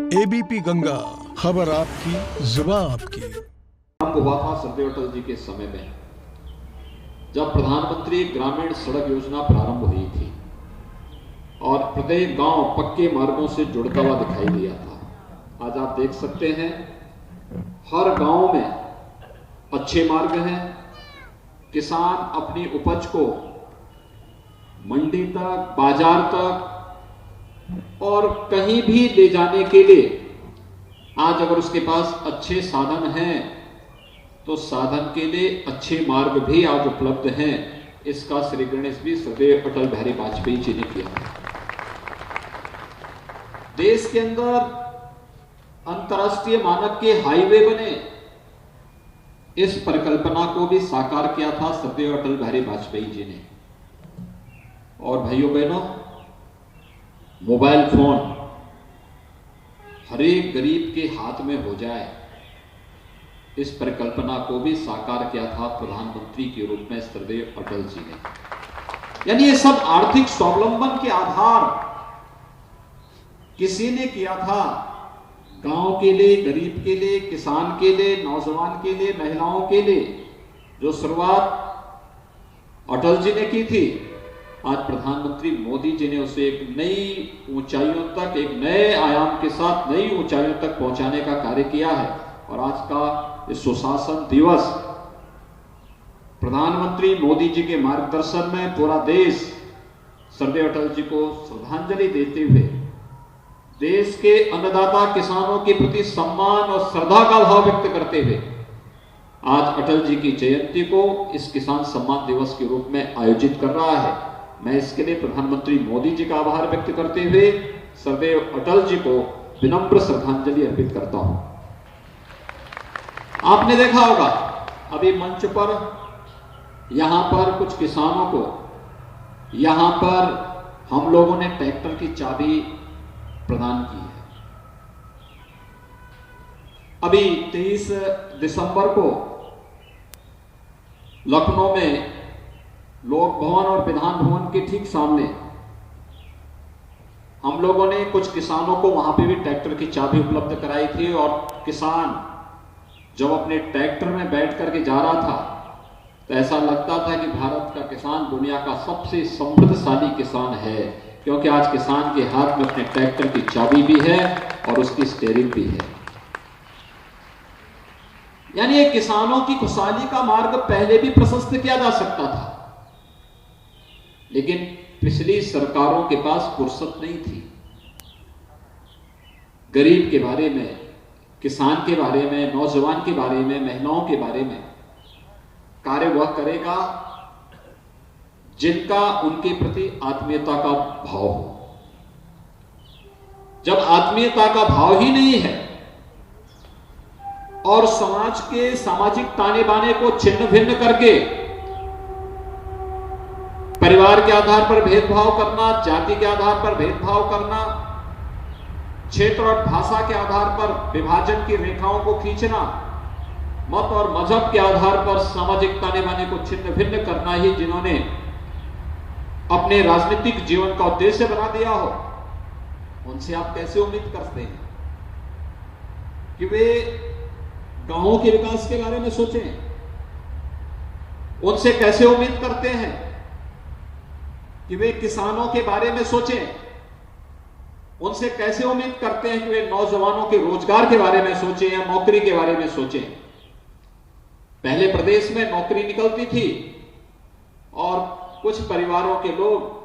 ABP Ganga, खबर आपकी, जुबान आपकी। हुआ था सरदेव अटल जी के समय में, जब प्रधानमंत्री ग्रामीण सड़क योजना प्रारंभ हुई थी और प्रत्येक गांव पक्के मार्गों से जुड़ता हुआ दिखाई दिया था। आज आप देख सकते हैं हर गांव में अच्छे मार्ग हैं। किसान अपनी उपज को मंडी तक, बाजार तक और कहीं भी ले जाने के लिए आज अगर उसके पास अच्छे साधन हैं तो साधन के लिए अच्छे मार्ग भी आज उपलब्ध हैं। इसका श्री गणेश भी सरदेव अटल बिहारी वाजपेयी जी ने किया। देश के अंदर अंतर्राष्ट्रीय मानक के हाईवे बने, इस परिकल्पना को भी साकार किया था सरदेव अटल बिहारी वाजपेयी जी ने। और भाइयों बहनों, मोबाइल फोन हर एक गरीब के हाथ में हो जाए, इस परिकल्पना को भी साकार किया था प्रधानमंत्री के रूप में सरदेव अटल जी ने। यानी ये सब आर्थिक स्वावलंबन के आधार किसी ने किया था। गांव के लिए, गरीब के लिए, किसान के लिए, नौजवान के लिए, महिलाओं के लिए जो शुरुआत अटल जी ने की थी, आज प्रधानमंत्री मोदी जी ने उसे एक नई ऊंचाइयों तक, एक नए आयाम के साथ नई ऊंचाइयों तक पहुंचाने का कार्य किया है। और आज का इस सुशासन दिवस प्रधानमंत्री मोदी जी के मार्गदर्शन में पूरा देश सरदेव अटल जी को श्रद्धांजलि देते हुए देश के अन्नदाता किसानों के प्रति सम्मान और श्रद्धा का भाव व्यक्त करते हुए आज अटल जी की जयंती को इस किसान सम्मान दिवस के रूप में आयोजित कर रहा है। मैं इसके लिए प्रधानमंत्री मोदी जी का आभार व्यक्त करते हुए सरदेव अटल जी को विनम्र श्रद्धांजलि अर्पित करता हूं। आपने देखा होगा अभी मंच पर यहां पर कुछ किसानों को यहां पर हम लोगों ने ट्रैक्टर की चाबी प्रदान की है। अभी 23 दिसंबर को लखनऊ में लोक भवन और विधान भवन के ठीक सामने हम लोगों ने कुछ किसानों को वहां पे भी ट्रैक्टर की चाबी उपलब्ध कराई थी। और किसान जब अपने ट्रैक्टर में बैठ करके जा रहा था तो ऐसा लगता था कि भारत का किसान दुनिया का सबसे समृद्धशाली किसान है, क्योंकि आज किसान के हाथ में अपने ट्रैक्टर की चाबी भी है और उसकी स्टीयरिंग भी है। यानी ये किसानों की खुशहाली का मार्ग पहले भी प्रशस्त किया जा सकता था, लेकिन पिछली सरकारों के पास फुर्सत नहीं थी। गरीब के बारे में, किसान के बारे में, नौजवान के बारे में, महिलाओं के बारे में कार्य वह करेगा जिनका उनके प्रति आत्मीयता का भाव हो। जब आत्मीयता का भाव ही नहीं है और समाज के सामाजिक ताने बाने को छिन्न भिन्न करके परिवार के आधार पर भेदभाव करना, जाति के आधार पर भेदभाव करना, क्षेत्र और भाषा के आधार पर विभाजन की रेखाओं को खींचना, मत और मजहब के आधार पर सामाजिक ताने बाने को छिन्न भिन्न करना ही जिन्होंने अपने राजनीतिक जीवन का उद्देश्य बना दिया हो, उनसे आप कैसे उम्मीद करते हैं कि वे गांवों के विकास के बारे में सोचें? उनसे कैसे उम्मीद करते हैं कि वे किसानों के बारे में सोचें? उनसे कैसे उम्मीद करते हैं कि वे नौजवानों के रोजगार के बारे में सोचें या नौकरी के बारे में सोचें? पहले प्रदेश में नौकरी निकलती थी और कुछ परिवारों के लोग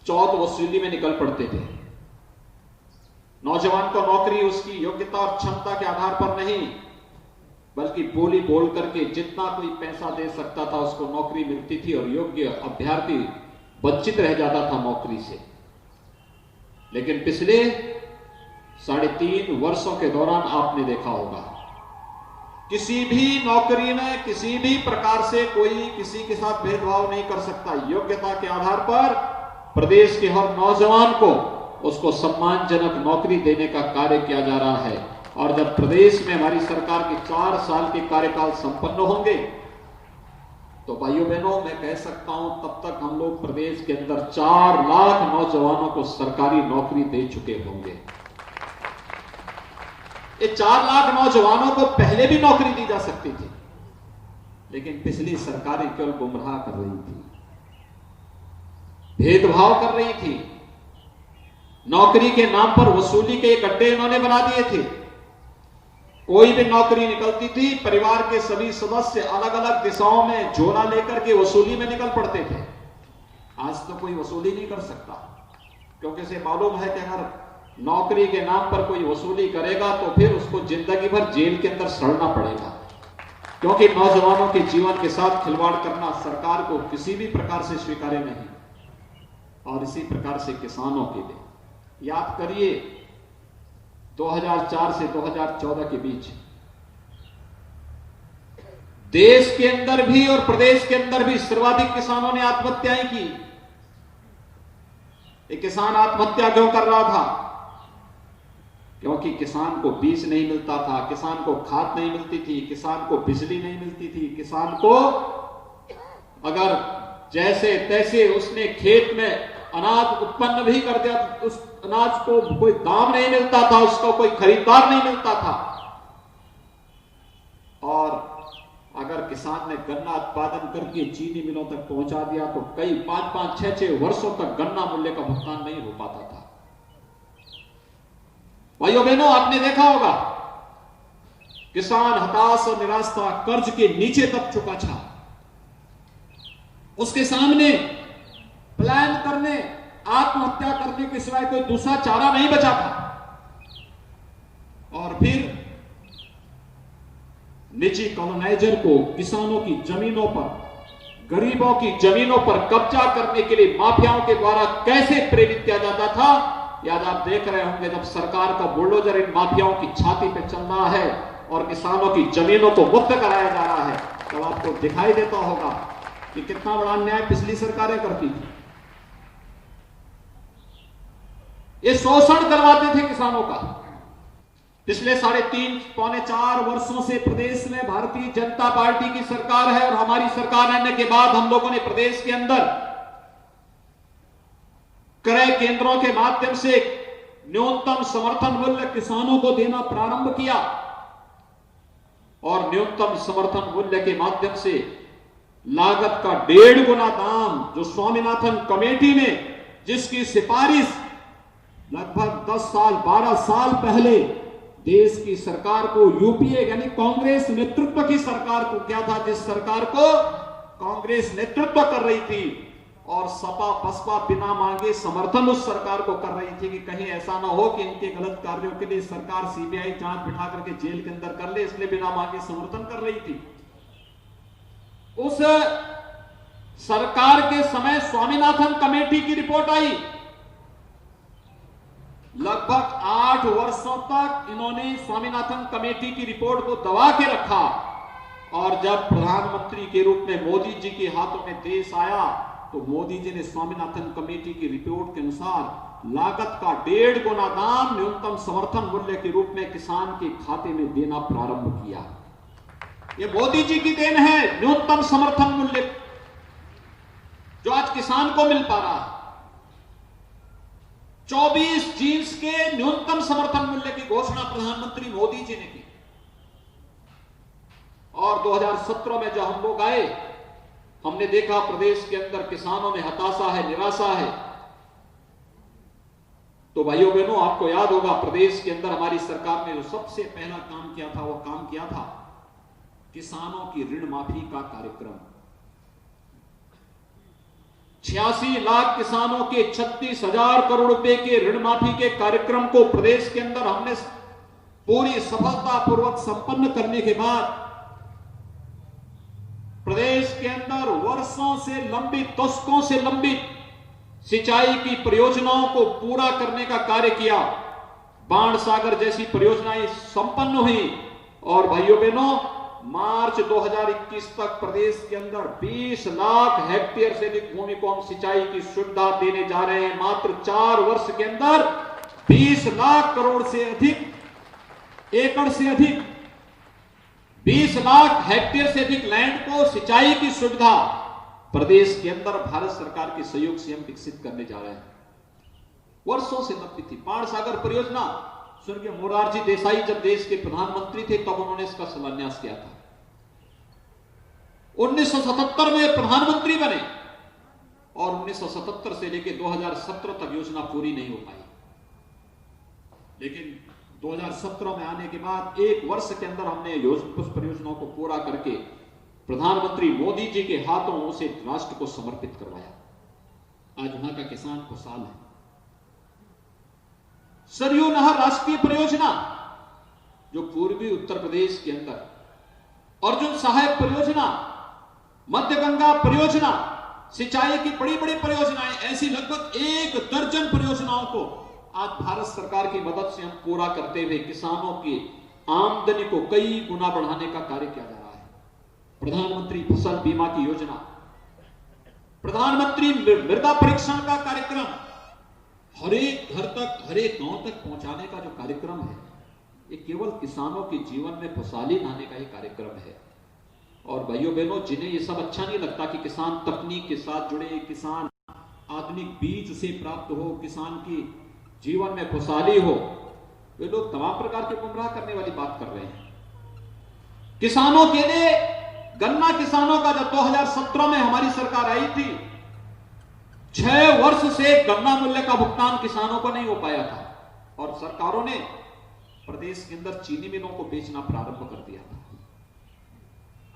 चौथ वसूली में निकल पड़ते थे। नौजवान को नौकरी उसकी योग्यता और क्षमता के आधार पर नहीं, बल्कि बोली बोल करके जितना कोई पैसा दे सकता था उसको नौकरी मिलती थी और योग्य अभ्यर्थी वंचित रह जाता था नौकरी से। लेकिन पिछले 3.5 वर्षों के दौरान आपने देखा होगा किसी भी नौकरी में किसी भी प्रकार से कोई किसी के साथ भेदभाव नहीं कर सकता। योग्यता के आधार पर प्रदेश के हर नौजवान को उसको सम्मानजनक नौकरी देने का कार्य किया जा रहा है। और जब प्रदेश में हमारी सरकार के 4 साल के कार्यकाल संपन्न होंगे तो भाइयों बहनों मैं कह सकता हूं तब तक हम लोग प्रदेश के अंदर 4 लाख नौजवानों को सरकारी नौकरी दे चुके होंगे। ये 4 लाख नौजवानों को पहले भी नौकरी दी जा सकती थी, लेकिन पिछली सरकारें केवल गुमराह कर रही थी, भेदभाव कर रही थी, नौकरी के नाम पर वसूली के गड्ढे इन्होंने बना दिए थे। कोई भी नौकरी निकलती थी, परिवार के सभी सदस्य अलग अलग दिशाओं में झोला लेकर के वसूली में निकल पड़ते थे। आज तो कोई वसूली नहीं कर सकता, क्योंकि इसे मालूम है कि अगर नौकरी के नाम पर कोई वसूली करेगा तो फिर उसको जिंदगी भर जेल के अंदर सड़ना पड़ेगा, क्योंकि नौजवानों के जीवन के साथ खिलवाड़ करना सरकार को किसी भी प्रकार से स्वीकार्य नहीं। और इसी प्रकार से किसानों के लिए याद करिए, 2004 से 2014 के बीच देश के अंदर भी और प्रदेश के अंदर भी सर्वाधिक किसानों ने आत्महत्याएं की। एक किसान आत्महत्या क्यों कर रहा था? क्योंकि किसान को बीज नहीं मिलता था, किसान को खाद नहीं मिलती थी, किसान को बिजली नहीं मिलती थी, किसान को अगर जैसे तैसे उसने खेत में अनाज उत्पन्न भी कर दिया, उस अनाज को कोई दाम नहीं मिलता था, उसको कोई खरीदार नहीं मिलता था। और अगर किसान ने गन्ना उत्पादन करके चीनी मिलों तक पहुंचा दिया तो कई 5-5, 6-6 वर्षों तक गन्ना मूल्य का भुगतान नहीं हो पाता था। भाइयों बहनों, आपने देखा होगा किसान हताश और निराश था, कर्ज के नीचे तक चुका था, उसके सामने प्लान करने, आत्महत्या करने के सिवाय कोई दूसरा चारा नहीं बचा था। और फिर निजी कॉलोनाइजर को किसानों की जमीनों पर, गरीबों की जमीनों पर कब्जा करने के लिए माफियाओं के द्वारा कैसे प्रेरित किया जाता था, याद आप देख रहे होंगे। जब सरकार का बुलडोजर इन माफियाओं की छाती पर चल रहा है और किसानों की जमीनों को मुक्त कराया जा रहा है, तब आपको दिखाई देता होगा कि कितना बड़ा अन्याय पिछली सरकारें करती थी। ये शोषण करवाते थे किसानों का। पिछले 3.5 पौने 4 वर्षों से प्रदेश में भारतीय जनता पार्टी की सरकार है और हमारी सरकार आने के बाद हम लोगों ने प्रदेश के अंदर क्रय केंद्रों के माध्यम से न्यूनतम समर्थन मूल्य किसानों को देना प्रारंभ किया और न्यूनतम समर्थन मूल्य के माध्यम से लागत का 1.5 गुना दाम, जो स्वामीनाथन कमेटी ने जिसकी सिफारिश लगभग 10 साल 12 साल पहले देश की सरकार को, यूपीए यानी कांग्रेस नेतृत्व की सरकार को किया था, जिस सरकार को कांग्रेस नेतृत्व कर रही थी और सपा बसपा बिना मांगे समर्थन उस सरकार को कर रही थी कि कहीं ऐसा ना हो कि इनके गलत कार्यों के लिए सरकार सीबीआई जांच बिठा करके जेल के अंदर कर ले, इसलिए बिना मांगे समर्थन कर रही थी। उस सरकार के समय स्वामीनाथन कमेटी की रिपोर्ट आई। लगभग 8 वर्षों तक इन्होंने स्वामीनाथन कमेटी की रिपोर्ट को दबा के रखा और जब प्रधानमंत्री के रूप में मोदी जी के हाथों में देश आया तो मोदी जी ने स्वामीनाथन कमेटी की रिपोर्ट के अनुसार लागत का 1.5 गुना दाम न्यूनतम समर्थन मूल्य के रूप में किसान के खाते में देना प्रारंभ किया। ये मोदी जी की देन है, न्यूनतम समर्थन मूल्य जो आज किसान को मिल पा रहा है। 24 जींस के न्यूनतम समर्थन मूल्य की घोषणा प्रधानमंत्री मोदी जी ने की। और 2017 में जब हम लोग आए, हमने देखा प्रदेश के अंदर किसानों में हताशा है, निराशा है। तो भाइयों बहनों, आपको याद होगा प्रदेश के अंदर हमारी सरकार ने जो सबसे पहला काम किया था, वो काम किया था किसानों की ऋण माफी का कार्यक्रम। 86 लाख किसानों के 36,000 करोड़ रुपए के ऋण माफी के कार्यक्रम को प्रदेश के अंदर हमने पूरी सफलतापूर्वक संपन्न करने के बाद प्रदेश के अंदर वर्षों से लंबित, दशकों से लंबित सिंचाई की परियोजनाओं को पूरा करने का कार्य किया। बाण सागर जैसी परियोजनाएं संपन्न हुई और भाइयों बहनों, मार्च 2021 तक प्रदेश के अंदर 20 लाख हेक्टेयर से अधिक भूमि को हम सिंचाई की सुविधा देने जा रहे हैं। मात्र 4 वर्ष के अंदर 20 लाख करोड़ से अधिक एकड़ से अधिक 20 लाख हेक्टेयर से अधिक लैंड को सिंचाई की सुविधा प्रदेश के अंदर भारत सरकार के सहयोग से हम विकसित करने जा रहे हैं। वर्षों से लंबित थी। बाण सागर परियोजना स्वर्गीय मोरारजी देसाई जब देश के प्रधानमंत्री थे तब उन्होंने इसका शिलान्यास किया था। 1977 में प्रधानमंत्री बने और 1977 से लेकर 2017 तक योजना पूरी नहीं हो पाई, लेकिन 2017 में आने के बाद एक वर्ष के अंदर हमने उस परियोजनाओं को पूरा करके प्रधानमंत्री मोदी जी के हाथों उसे राष्ट्र को समर्पित करवाया। आज वहां का किसान खुशहाल है। सरयू नहर राष्ट्रीय परियोजना जो पूर्वी उत्तर प्रदेश के अंदर, अर्जुन सहायक परियोजना, मध्य गंगा परियोजना, सिंचाई की बड़ी बड़ी परियोजनाएं, ऐसी लगभग 1 दर्जन परियोजनाओं को आज भारत सरकार की मदद से हम पूरा करते हुए किसानों की आमदनी को कई गुना बढ़ाने का कार्य किया जा रहा है। प्रधानमंत्री फसल बीमा की योजना, प्रधानमंत्री मृदा परीक्षण का कार्यक्रम, हर एक घर तक, हर एक गांव तक पहुंचाने का जो कार्यक्रम है, ये केवल किसानों के जीवन में खुशहाली लाने का ही कार्यक्रम है। और भाइयों बहनों, जिन्हें ये सब अच्छा नहीं लगता कि किसान तकनीक के साथ जुड़े, किसान आधुनिक बीज से प्राप्त हो, किसान की जीवन में खुशहाली हो, वे लोग तमाम प्रकार के गुमराह करने वाली बात कर रहे हैं। किसानों के लिए गन्ना किसानों का जब 2017 में हमारी सरकार आई थी, 6 वर्ष से गन्ना मूल्य का भुगतान किसानों को नहीं हो पाया था और सरकारों ने प्रदेश के अंदर चीनी मिलों को बेचना प्रारंभ कर दिया था।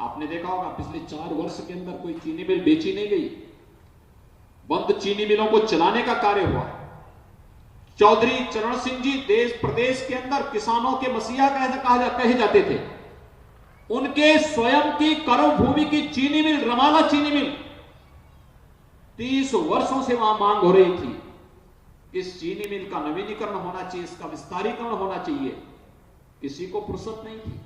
आपने देखा होगा पिछले 4 वर्ष के अंदर कोई चीनी मिल बेची नहीं गई, बंद चीनी मिलों को चलाने का कार्य हुआ। चौधरी चरण सिंह जी देश प्रदेश के अंदर किसानों के मसीहा कहे जाते थे। उनके स्वयं की कर्म भूमि की चीनी मिल, रमाला चीनी मिल, 30 वर्षों से वहां मांग हो रही थी। इस चीनी मिल का नवीनीकरण होना चाहिए, इसका विस्तारीकरण होना चाहिए, किसी को फुर्सत नहीं थी।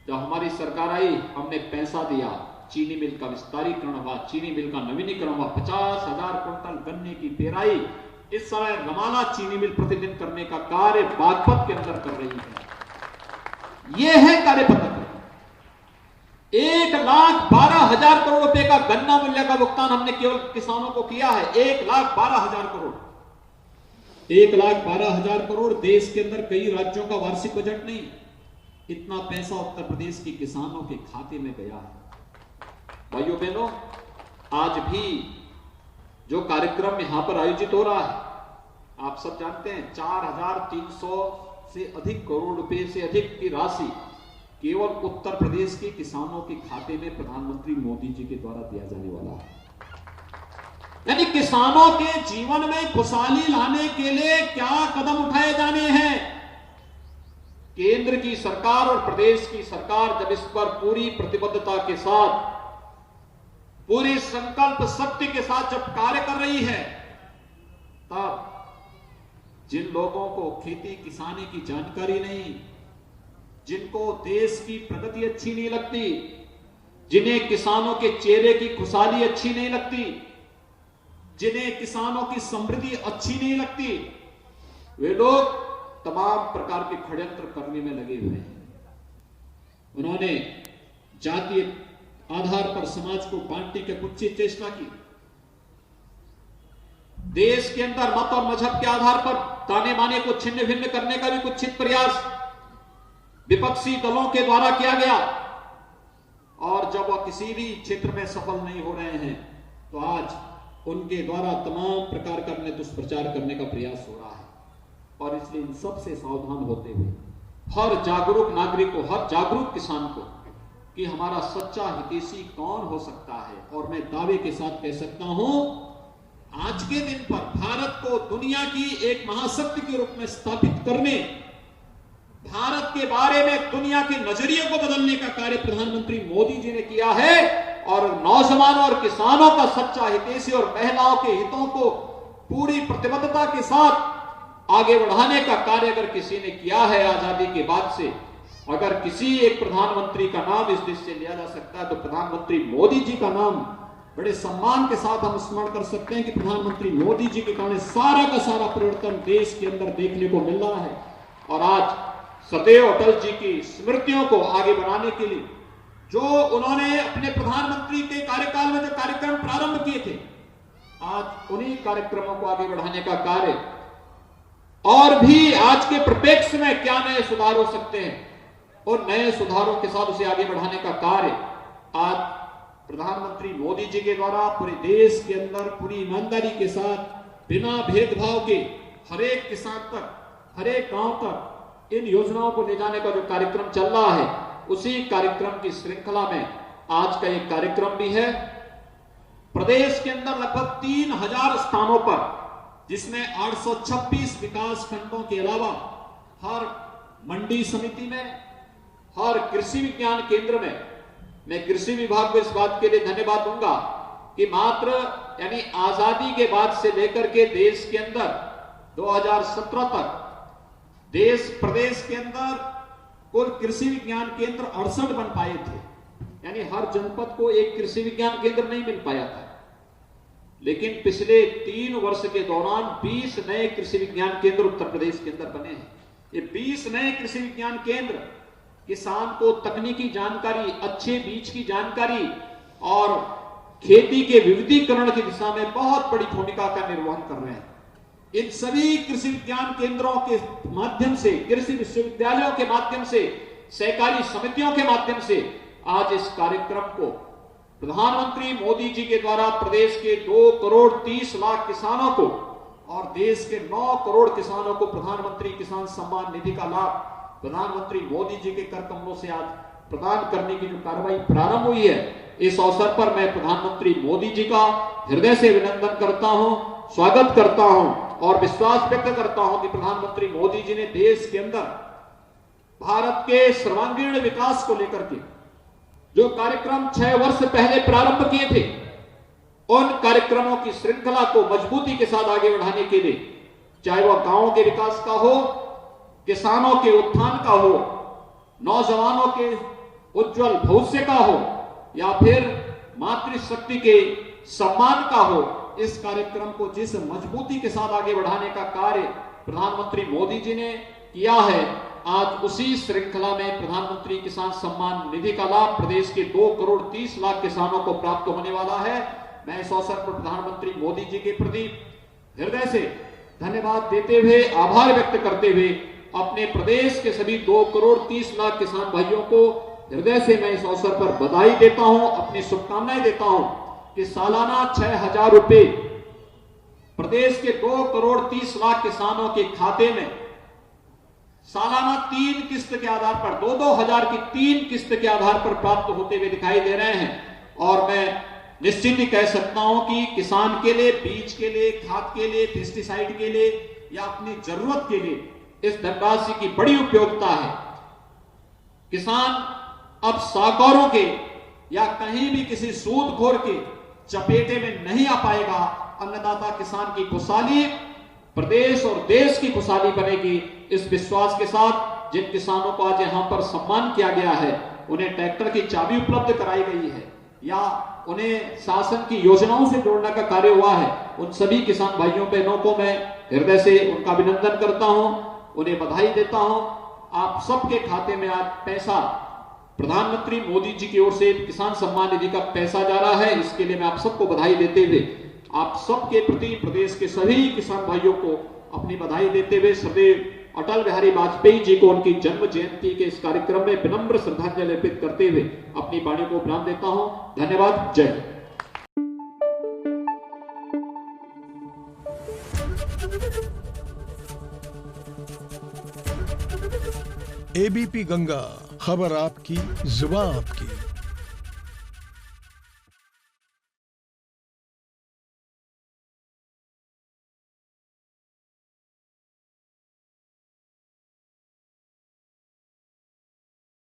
जब हमारी सरकार आई, हमने पैसा दिया, चीनी मिल का विस्तारीकरण हुआ, चीनी मिल का नवीनीकरण हुआ, 50,000 क्विंटल गन्ने की पेराई इस समय रमाला चीनी मिल प्रतिदिन करने का कार्य बागपत के अंदर कर रही है। यह है कार्य पद्धति। 1,12,000 करोड़ रुपए का गन्ना मूल्य का भुगतान हमने केवल किसानों को किया है। 1,12,000 करोड़, 1,12,000 करोड़। देश के अंदर कई राज्यों का वार्षिक बजट नहीं, इतना पैसा उत्तर प्रदेश के किसानों के खाते में गया है। भाइयों बहनों, आज भी जो कार्यक्रम यहां पर आयोजित हो रहा है, आप सब जानते हैं 4,300 से अधिक करोड़ रुपए से अधिक की राशि केवल उत्तर प्रदेश के किसानों के खाते में प्रधानमंत्री मोदी जी के द्वारा दिया जाने वाला है। यानी किसानों के जीवन में खुशहाली लाने के लिए क्या कदम उठाए जाने हैं। केंद्र की सरकार और प्रदेश की सरकार जब इस पर पूरी प्रतिबद्धता के साथ, पूरी संकल्प शक्ति के साथ जब कार्य कर रही है, तब जिन लोगों को खेती किसानी की जानकारी नहीं, जिनको देश की प्रगति अच्छी नहीं लगती, जिन्हें किसानों के चेहरे की खुशहाली अच्छी नहीं लगती, जिन्हें किसानों की समृद्धि अच्छी नहीं लगती, वे लोग तमाम प्रकार के षड्यंत्र करने में लगे हुए हैं। उन्होंने जातीय आधार पर समाज को बांटने की कुछ चेष्टा की। देश के अंदर मत और मजहब के आधार पर ताने बाने को छिन्न भिन्न करने का भी कुत्सित प्रयास विपक्षी दलों के द्वारा किया गया, और जब वह किसी भी क्षेत्र में सफल नहीं हो रहे हैं तो आज उनके द्वारा तमाम प्रकार का अपने दुष्प्रचार करने का प्रयास हो रहा है। और इसलिए इन सब से सावधान होते हुए हर जागरूक नागरिक को, हर जागरूक किसान को, कि हमारा सच्चा हितैषी कौन हो सकता है। और मैं दावे के साथ कह सकता हूं, आज के दिन पर भारत को दुनिया की एक महाशक्ति के रूप में स्थापित करने, भारत के बारे में दुनिया के नजरिए को बदलने का कार्य प्रधानमंत्री मोदी जी ने किया है। और नौजवानों और किसानों का सच्चा हितैषी और महिलाओं के हितों को पूरी प्रतिबद्धता के साथ आगे बढ़ाने का कार्य अगर किसी ने किया है आजादी के बाद से, अगर किसी एक प्रधानमंत्री का नाम इस देश से लिया जा सकता है तो प्रधानमंत्री मोदी जी का नाम बड़े सम्मान के साथ हम स्मरण कर सकते हैं कि प्रधानमंत्री मोदी जी के कारण सारा का सारा परिवर्तन देश के अंदर देखने को मिल रहा है। और आज सदैव अटल जी की स्मृतियों को आगे बढ़ाने के लिए जो उन्होंने अपने प्रधानमंत्री के कार्यकाल में जो कार्यक्रम प्रारंभ किए थे, आज उन्हीं कार्यक्रमों को आगे बढ़ाने का कार्य और भी आज के परिप्रेक्ष्य में क्या नए सुधार हो सकते हैं और नए सुधारों के साथ उसे आगे बढ़ाने का कार्य आज प्रधानमंत्री मोदी जी के द्वारा पूरे देश के अंदर पूरी ईमानदारी के साथ बिना भेदभाव के हर एक किसान तक, हर एक गांव तक इन योजनाओं को ले जाने का जो कार्यक्रम चल रहा है, उसी कार्यक्रम की श्रृंखला में आज का एक कार्यक्रम भी है। प्रदेश के अंदर लगभग 3000 स्थानों पर, जिसमें 826 विकास खंडों के अलावा हर मंडी समिति में, हर कृषि विज्ञान केंद्र में, मैं कृषि विभाग को इस बात के लिए धन्यवाद दूंगा कि मात्र यानी आजादी के बाद से लेकर के देश के अंदर 2017 तक प्रदेश के अंदर कुल कृषि विज्ञान केंद्र 68 बन पाए थे, यानी हर जनपद को एक कृषि विज्ञान केंद्र नहीं मिल पाया था। लेकिन पिछले 3 वर्ष के दौरान 20 नए कृषि विज्ञान केंद्र उत्तर प्रदेश के अंदर बने हैं। ये 20 नए कृषि विज्ञान केंद्र किसान को तकनीकी जानकारी, अच्छे बीज की जानकारी और खेती के विविधीकरण की दिशा में बहुत बड़ी भूमिका का निर्वहन कर रहे हैं। इन सभी कृषि विज्ञान केंद्रों के माध्यम से, कृषि विश्वविद्यालयों के माध्यम से, सहकारी समितियों के माध्यम से आज इस कार्यक्रम को प्रधानमंत्री मोदी जी के द्वारा प्रदेश के 2 करोड़ 30 लाख किसानों को और देश के 9 करोड़ किसानों को प्रधानमंत्री किसान सम्मान निधि का लाभ प्रधानमंत्री मोदी जी के कर कमलों से आज प्रदान करने की जो कार्रवाई प्रारंभ हुई है, इस अवसर पर मैं प्रधानमंत्री मोदी जी का हृदय से अभिनंदन करता हूं, स्वागत करता हूं और विश्वास व्यक्त करता हूं कि प्रधानमंत्री मोदी जी ने देश के अंदर भारत के सर्वांगीण विकास को लेकर के जो कार्यक्रम 6 वर्ष पहले प्रारंभ किए थे, उन कार्यक्रमों की श्रृंखला को मजबूती के साथ आगे बढ़ाने के लिए, चाहे वह गांवों के विकास का हो, किसानों के उत्थान का हो, नौजवानों के उज्जवल भविष्य का हो या फिर मातृशक्ति के सम्मान का हो, इस कार्यक्रम को जिस मजबूती के साथ आगे बढ़ाने का कार्य प्रधानमंत्री मोदी जी ने किया है, आज उसी श्रृंखला में प्रधानमंत्री किसान सम्मान निधि का लाभ प्रदेश के 2 करोड़ 30 लाख किसानों को प्राप्त होने वाला है। मैं इस अवसर पर प्रधानमंत्री मोदी जी के प्रति हृदय से धन्यवाद देते हुए, आभार व्यक्त करते हुए अपने प्रदेश के सभी 2 करोड़ 30 लाख किसान भाइयों को हृदय से मैं इस अवसर पर बधाई देता हूं, अपनी शुभकामनाएं देता हूं कि सालाना 6000 रुपए प्रदेश के 2 करोड़ 30 लाख किसानों के खाते में सालाना 3 किस्त के आधार पर 2-2 हजार की 3 किस्त के आधार पर प्राप्त होते हुए दिखाई दे रहे हैं। और मैं निश्चित ही कह सकता हूं कि किसान के लिए, बीज के लिए, खाद के लिए, पेस्टिसाइड के लिए या अपनी जरूरत के लिए इस धनराशि की बड़ी उपयोगिता है। किसान अब साहूकारों के या कहीं भी किसी सूदखोर के चपेटे में नहीं आ पाएगा। अन्नदाता किसान की खुशहाली प्रदेश और देश की खुशहाली बनेगी। इस विश्वास के साथ जिन किसानों को आज यहां पर सम्मान किया गया है, उन्हें ट्रैक्टर की चाबी उपलब्ध कराई गई है या उन्हें शासन की योजनाओं से जोड़ने का कार्य हुआ है, उन सभी किसान भाइयों बहनों को मैं हृदय से उनका अभिनंदन करता हूं, उन्हें बधाई देता हूं। आप सबके खाते में आज पैसा प्रधानमंत्री मोदी जी की ओर से किसान सम्मान निधि का पैसा जा रहा है। इसके लिए मैं आप सबको बधाई देते हुए आप सबके प्रति प्रदेश के सभी किसान भाइयों को अपनी बधाई देते हुए सदैव अटल बिहारी वाजपेयी जी को उनकी जन्म जयंती के इस कार्यक्रम में विनम्र श्रद्धांजलि अर्पित करते हुए अपनी वाणी को विराम देता हूं। धन्यवाद। जय हिंद। एबीपी गंगा, खबर आपकी, जुबान आपकी।